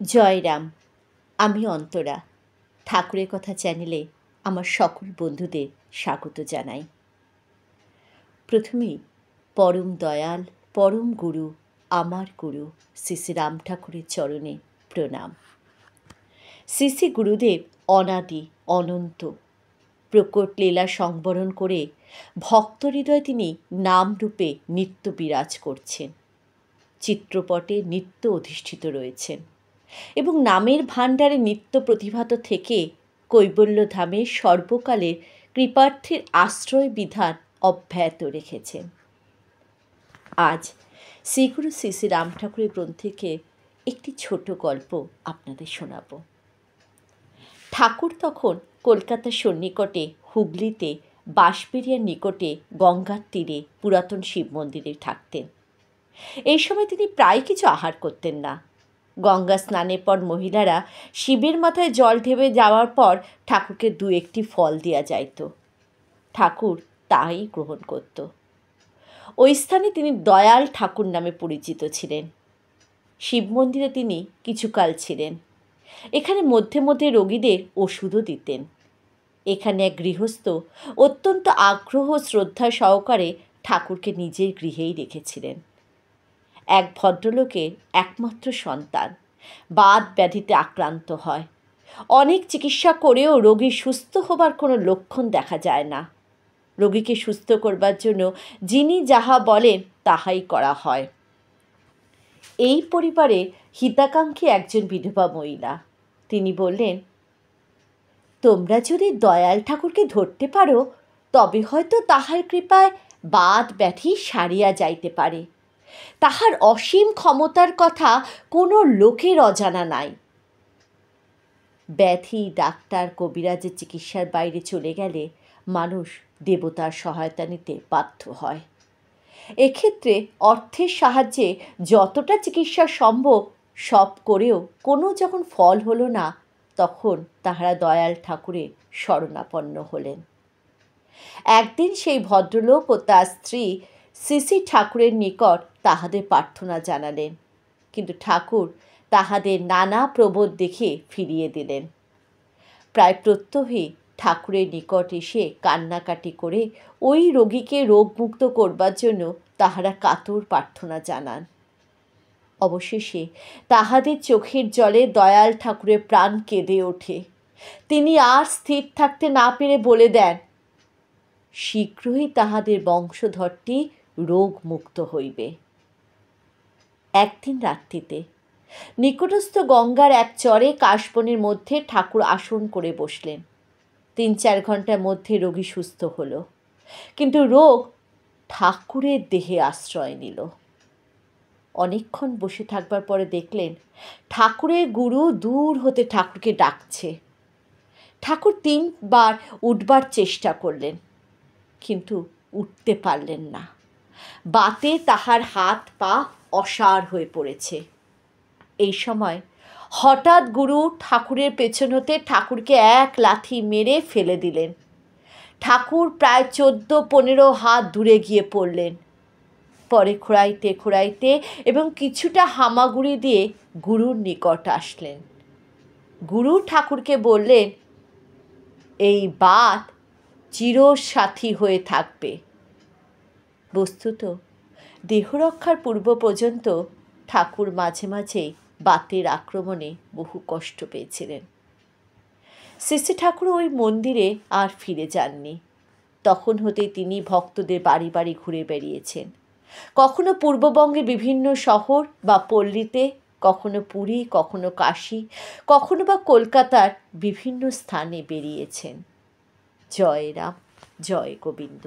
জয়রাম। আমি অন্তরা। ঠাকুরের কথা চ্যানেলে আমার সকল বন্ধুদের স্বাগত জানাই। প্রথমেই পরম দয়াল পরম গুরু আমার গুরু শ্রী শ্রী রাম ঠাকুরের চরণে প্রণাম। শ্রী শ্রী গুরুদেব অনাদি অনন্ত প্রকট লীলা সংবরণ করে ভক্ত হৃদয়ে তিনি নামরূপে নিত্য বিরাজ করছেন, চিত্রপটে নিত্য অধিষ্ঠিত রয়েছেন এবং নামের ভাণ্ডারে নিত্য প্রতিভাত থেকে কৈবল্যধামে সর্বকালের কৃপার্থীর আশ্রয় বিধান অব্যাহত রেখেছেন। আজ শ্রীগুরু শ্রী শ্রী রাম ঠাকুরের গ্রন্থ থেকে একটি ছোট গল্প আপনাদের শোনাব। ঠাকুর তখন কলকাতার সন্নিকটে হুগলিতে বাঁশবেড়িয়ার নিকটে গঙ্গার তীরে পুরাতন শিব মন্দিরে থাকতেন। এই সময় তিনি প্রায় কিছু আহার করতেন না। গঙ্গা স্নানের পর মহিলারা শিবের মাথায় জল ঢেলে যাওয়ার পর ঠাকুরকে দু একটি ফল দেওয়া যাইত। ঠাকুর তাই গ্রহণ করত। ওই স্থানে তিনি দয়াল ঠাকুর নামে পরিচিত ছিলেন। শিব মন্দিরে তিনি কিছুকাল ছিলেন। এখানে মধ্যে মধ্যে রোগীদের ওষুধও দিতেন। এখানে এক গৃহস্থ অত্যন্ত আগ্রহ শ্রদ্ধা সহকারে ঠাকুরকে নিজের গৃহেই রেখেছিলেন। এক ভদ্রলোকের একমাত্র সন্তান বাত ব্যাধিতে আক্রান্ত হয়। অনেক চিকিৎসা করেও রোগী সুস্থ হবার কোনো লক্ষণ দেখা যায় না। রোগীকে সুস্থ করবার জন্য যিনি যাহা বলেন তাহাই করা হয়। এই পরিবারে হিতাকাঙ্ক্ষী একজন বিধবা মহিলা। তিনি বললেন, তোমরা যদি দয়াল ঠাকুরকে ধরতে পারো তবে হয়তো তাহার কৃপায় বাত ব্যাধি সারিয়া যাইতে পারে। তাহার অসীম ক্ষমতার কথা কোনো লোকের অজানা নাই। ব্যাধি ডাক্তার কবিরাজের চিকিৎসার বাইরে চলে গেলে মানুষ দেবতার সহায়তা নিতে বাধ্য হয়। এক্ষেত্রে অর্থের সাহায্যে যতটা চিকিৎসা সম্ভব সব করেও কোনো যখন ফল হলো না, তখন তাহারা দয়াল ঠাকুরের শরণাপন্ন হলেন। একদিন সেই ভদ্রলোক ও তার স্ত্রী শ্রী শ্রী ঠাকুরের নিকট তাহাদের প্রার্থনা জানালেন, কিন্তু ঠাকুর তাহাদের নানা প্রবোধ দেখে ফিরিয়ে দিলেন। প্রায় প্রত্যহই ঠাকুরের নিকট এসে কান্নাকাটি করে ওই রোগীকে রোগমুক্ত করবার জন্য তাহারা কাতর প্রার্থনা জানান। অবশেষে তাহাদের চোখের জলে দয়াল ঠাকুরের প্রাণ কেঁদে ওঠে। তিনি আর স্থির থাকতে না পেরে বলে দেন, শীঘ্রই তাহাদের বংশধরটি রোগমুক্ত হইবে। একদিন রাত্রিতে নিকটস্থ গঙ্গার এক চরে কাশবনের মধ্যে ঠাকুর আসন করে বসলেন। ৩-৪ ঘন্টার মধ্যে রোগী সুস্থ হলো, কিন্তু রোগ ঠাকুরের দেহে আশ্রয় নিল। অনেকক্ষণ বসে থাকবার পরে দেখলেন ঠাকুরের গুরু দূর হতে ঠাকুরকে ডাকছে। ঠাকুর ৩ বার উঠবার চেষ্টা করলেন, কিন্তু উঠতে পারলেন না। বাতে তাহার হাত পা অসাড় হয়ে পড়েছে। এই সময় হঠাৎ গুরু ঠাকুরের পেছন হতে ঠাকুরকে এক লাথি মেরে ফেলে দিলেন। ঠাকুর প্রায় ১৪-১৫ হাত দূরে গিয়ে পড়লেন। পরে খোঁড়াইতে খোঁড়াইতে এবং কিছুটা হামাগুড়ি দিয়ে গুরুর নিকট আসলেন। গুরু ঠাকুরকে বললেন, এই বাত চিরসাথী হয়ে থাকবে। বস্তুত দেহরক্ষার পূর্ব পর্যন্ত ঠাকুর মাঝে মাঝেই বাতের আক্রমণে বহু কষ্ট পেয়েছিলেন। শ্রী শ্রী ঠাকুর ওই মন্দিরে আর ফিরে যাননি। তখন হতেই তিনি ভক্তদের বাড়ি বাড়ি ঘুরে বেরিয়েছেন। কখনো পূর্ববঙ্গের বিভিন্ন শহর বা পল্লীতে, কখনো পুরী, কখনো কাশী, কখনো বা কলকাতার বিভিন্ন স্থানে বেরিয়েছেন। জয় রাম, জয় গোবিন্দ।